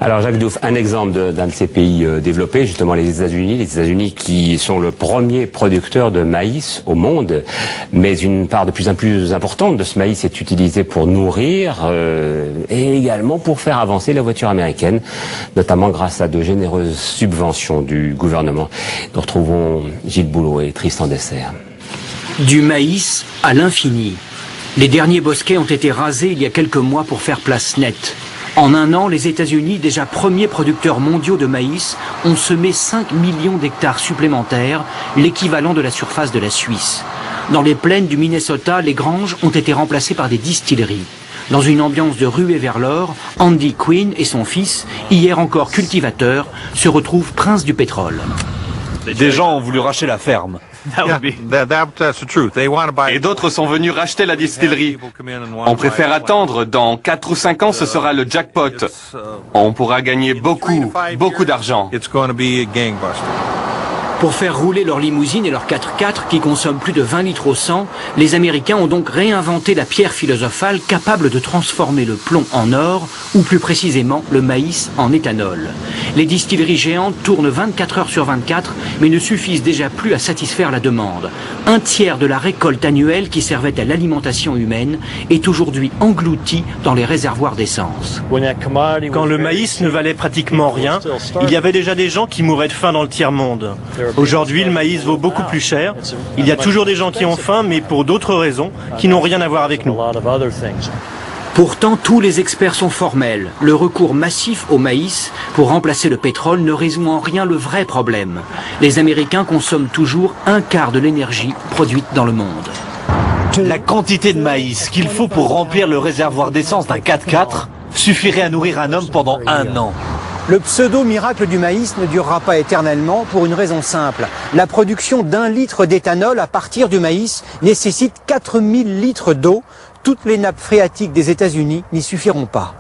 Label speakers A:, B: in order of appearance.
A: Alors Jacques Diouf, un exemple d'un de ces pays développés, justement les États-Unis qui sont le premier producteur de maïs au monde, mais une part de plus en plus importante de ce maïs est utilisée pour nourrir et également pour faire avancer la voiture américaine, notamment grâce à de généreuses subventions du gouvernement. Nous retrouvons Gilles Boulot et Tristan Dessert.
B: Du maïs à l'infini. Les derniers bosquets ont été rasés il y a quelques mois pour faire place nette. En un an, les États-Unis, déjà premiers producteurs mondiaux de maïs, ont semé 5 millions d'hectares supplémentaires, l'équivalent de la surface de la Suisse. Dans les plaines du Minnesota, les granges ont été remplacées par des distilleries. Dans une ambiance de ruée vers l'or, Andy Quinn et son fils, hier encore cultivateurs, se retrouvent princes du pétrole.
C: Des gens ont voulu racheter la ferme.
D: Et d'autres sont venus racheter la distillerie. On préfère attendre, dans 4 ou 5 ans ce sera le jackpot. On pourra gagner beaucoup d'argent.
B: Pour faire rouler leurs limousines et leurs 4x4 qui consomment plus de 20 litres au 100, les Américains ont donc réinventé la pierre philosophale capable de transformer le plomb en or, ou plus précisément le maïs en éthanol. Les distilleries géantes tournent 24 heures sur 24, mais ne suffisent déjà plus à satisfaire la demande. Un tiers de la récolte annuelle qui servait à l'alimentation humaine est aujourd'hui englouti dans les réservoirs d'essence.
E: Quand le maïs ne valait pratiquement rien, il y avait déjà des gens qui mouraient de faim dans le tiers-monde. Aujourd'hui, le maïs vaut beaucoup plus cher. Il y a toujours des gens qui ont faim, mais pour d'autres raisons, qui n'ont rien à voir avec nous.
B: Pourtant, tous les experts sont formels. Le recours massif au maïs pour remplacer le pétrole ne résout en rien le vrai problème. Les Américains consomment toujours un quart de l'énergie produite dans le monde.
C: La quantité de maïs qu'il faut pour remplir le réservoir d'essence d'un 4x4 suffirait à nourrir un homme pendant un an.
F: Le pseudo-miracle du maïs ne durera pas éternellement pour une raison simple. La production d'1 litre d'éthanol à partir du maïs nécessite 4000 litres d'eau. Toutes les nappes phréatiques des États-Unis n'y suffiront pas.